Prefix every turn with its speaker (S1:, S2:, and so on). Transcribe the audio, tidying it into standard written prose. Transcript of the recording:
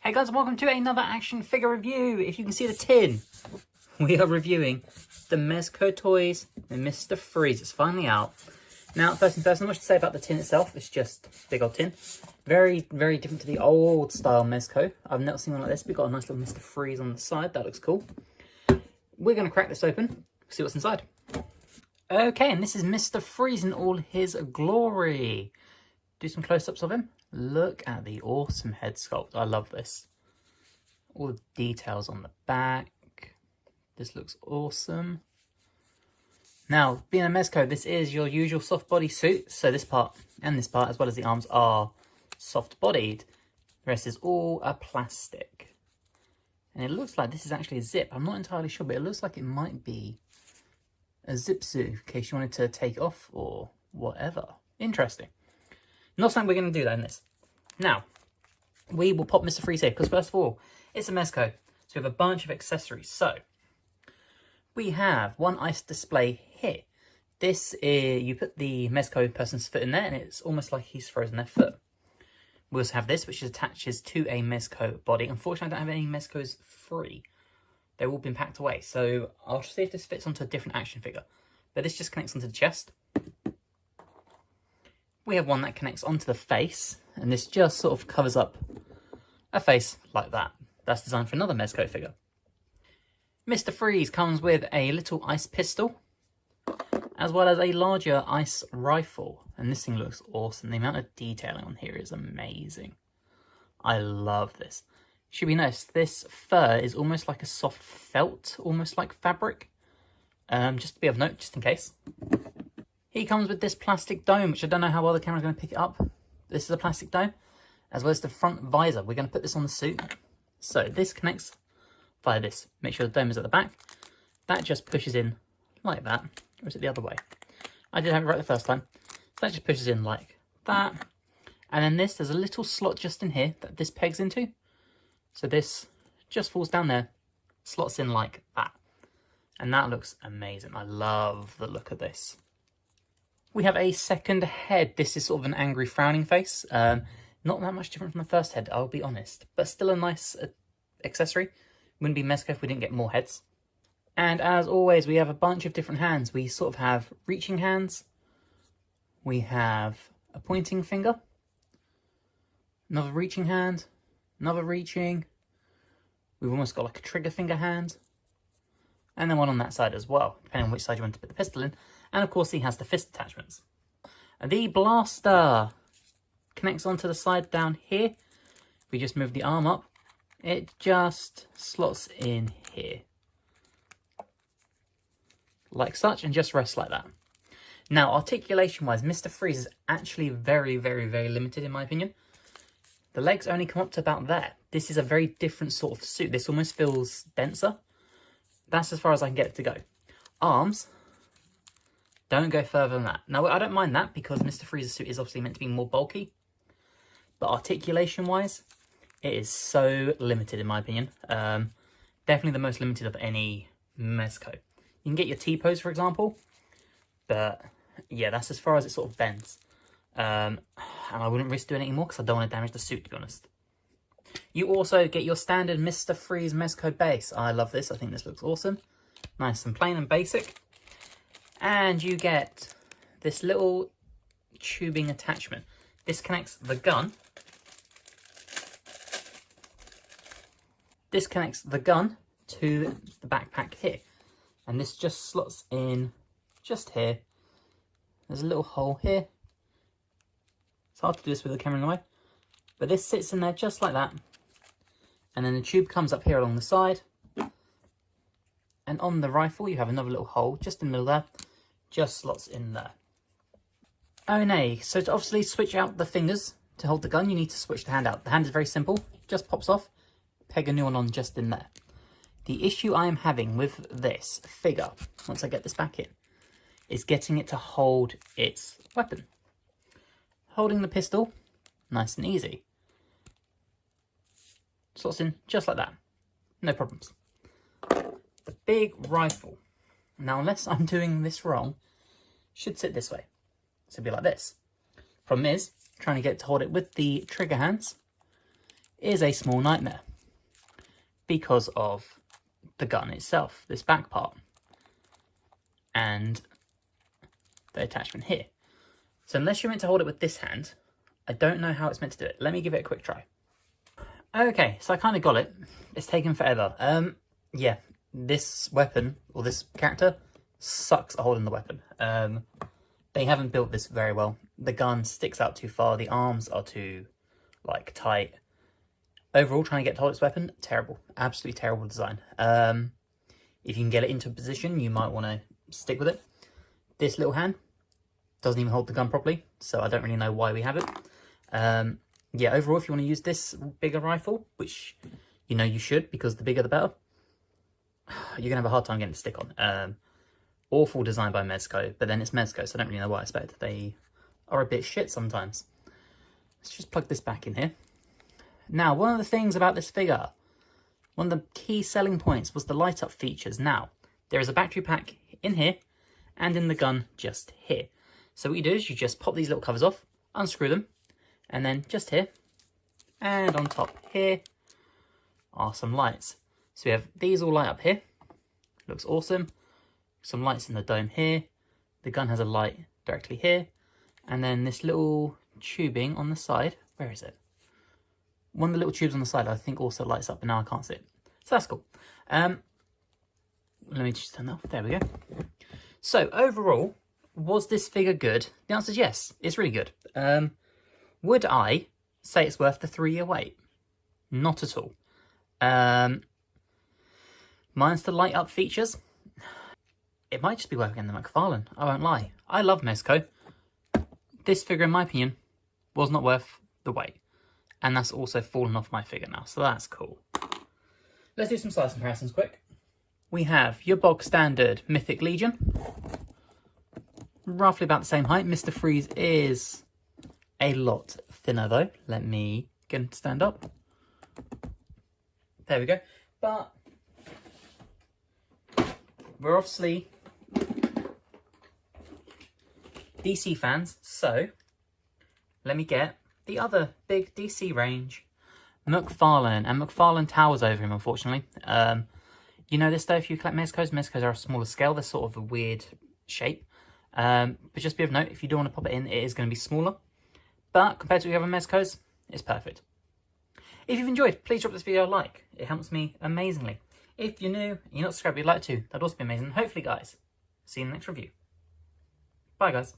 S1: Hey guys, and welcome to another action figure review. If you can see the tin, we are reviewing the Mezco Toys and Mr. Freeze. It's finally out. Now, first things first, not much to say about the tin itself. It's just a big old tin. Very, very different to the old style Mezco. I've never seen one like this. We've got a nice little Mr. Freeze on the side. That looks cool. We're going to crack this open, see what's inside. Okay, and this is Mr. Freeze in all his glory. Do some close-ups of him. Look at the awesome head sculpt. I love this. All the details on the back. This looks awesome. Now, being a Mezco, this is your usual soft body suit. So this part and this part, as well as the arms, are soft bodied. The rest is all a plastic. And it looks like this is actually a zip. I'm not entirely sure, but it looks like it might be a zip suit in case you wanted to take it off or whatever. Interesting. Not saying we're going to do that in this. Now, we will pop Mr. Freeze here, because first of all, it's a Mezco, so we have a bunch of accessories. So, we have one ice display here. This is, you put the Mezco person's foot in there, and it's almost like he's frozen their foot. We also have this, which attaches to a Mezco body. Unfortunately, I don't have any Mezcos free. They've all been packed away, so I'll see if this fits onto a different action figure. But this just connects onto the chest. We have one that connects onto the face, and this just sort of covers up a face like that. That's designed for another Mezco figure. Mr. Freeze comes with a little ice pistol, as well as a larger ice rifle. And this thing looks awesome. The amount of detailing on here is amazing. I love this. Should be noticed, this fur is almost like a soft felt, almost like fabric. Just to be of note, just in case. He comes with this plastic dome, which I don't know how well the camera's going to pick it up. This is a plastic dome, as well as the front visor. We're going to put this on the suit. So this connects via this. Make sure the dome is at the back. That just pushes in like that. Or is it the other way? I did have it right the first time. So that just pushes in like that. And then there's a little slot just in here that this pegs into. So this just falls down there, slots in like that. And that looks amazing. I love the look of this. We have a second head. This is sort of an angry, frowning face. Not that much different from the first head, I'll be honest. But still a nice accessory. Wouldn't be Mezco if we didn't get more heads. And as always, we have a bunch of different hands. We sort of have reaching hands. We have a pointing finger. Another reaching hand. Another reaching. We've almost got like a trigger finger hand. And then one on that side as well, depending on which side you want to put the pistol in. And of course he has the fist attachments. And the blaster connects onto the side down here. If we just move the arm up, it just slots in here. Like such, and just rests like that. Now, articulation-wise, Mr. Freeze is actually very, very, very limited in my opinion. The legs only come up to about there. This is a very different sort of suit. This almost feels denser. That's as far as I can get it to go. Arms don't go further than that. Now, I don't mind that because Mr. Freeze's suit is obviously meant to be more bulky. But articulation-wise, it is so limited in my opinion. Definitely the most limited of any Mezco. You can get your T-pose, for example. But, yeah, that's as far as it sort of bends. And I wouldn't risk doing it anymore because I don't want to damage the suit, to be honest. You also get your standard Mr. Freeze Mezco base. I love this. I think this looks awesome. Nice and plain and basic. And you get this little tubing attachment. This connects the gun. This connects the gun to the backpack here. And this just slots in just here. There's a little hole here. It's hard to do this with the camera in the way. But this sits in there just like that. And then the tube comes up here along the side. And on the rifle, you have another little hole just in the middle there. Just slots in there. Oh nay, so to obviously switch out the fingers to hold the gun, you need to switch the hand out. The hand is very simple, just pops off, peg a new one on just in there. The issue I am having with this figure, once I get this back in, is getting it to hold its weapon. Holding the pistol, nice and easy. Slots in just like that, no problems. The big rifle, now unless I'm doing this wrong, should sit this way. So it'd be like this. Problem is, trying to get it to hold it with the trigger hands is a small nightmare because of the gun itself, this back part, and the attachment here. So unless you're meant to hold it with this hand, I don't know how it's meant to do it. Let me give it a quick try. Okay, so I kind of got it. It's taken forever. Yeah, this weapon, or this character, sucks at holding the weapon. They haven't built this very well. The gun sticks out too far. The arms are too, like, tight. Overall, trying to get to hold this weapon, terrible. Absolutely terrible design. If you can get it into a position, you might want to stick with it. This little hand doesn't even hold the gun properly, so I don't really know why we have it. Yeah, overall, if you want to use this bigger rifle, which you know you should, because the bigger the better, you're going to have a hard time getting it to stick on. Awful design by Mezco, but then it's Mezco, so I don't really know what I expect. They are a bit shit sometimes. Let's just plug this back in here. Now, one of the things about this figure, one of the key selling points was the light up features. Now, there is a battery pack in here and in the gun just here. So what you do is you just pop these little covers off, unscrew them, and then just here and on top here are some lights. So we have these all light up here. Looks awesome. Some lights in the dome here. The gun has a light directly here. And then this little tubing on the side. Where is it? One of the little tubes on the side I think also lights up, but now I can't see it. So that's cool. Let me just turn that off. There we go. So overall, was this figure good? The answer is yes. It's really good. Would I say it's worth the 3-year wait? Not at all. Minus the light up features. It might just be worth getting the McFarlane. I won't lie. I love Mezco. This figure, in my opinion, was not worth the wait. And that's also fallen off my figure now, so that's cool. Let's do some size comparisons quick. We have your bog standard Mythic Legion. Roughly about the same height. Mr. Freeze is a lot thinner though. Let me get him to stand up. There we go. But we're obviously DC fans, so let me get the other big DC range, McFarlane, and McFarlane towers over him, unfortunately. You know this though, if you collect Mezcos, Mezcos are a smaller scale, they're sort of a weird shape. But just be of note, if you do want to pop it in, it is going to be smaller. But compared to the other Mezcos, it's perfect. If you've enjoyed, please drop this video a like. It helps me amazingly. If you're new and you're not subscribed, you'd like to, that'd also be amazing. Hopefully, guys, see you in the next review. Bye, guys.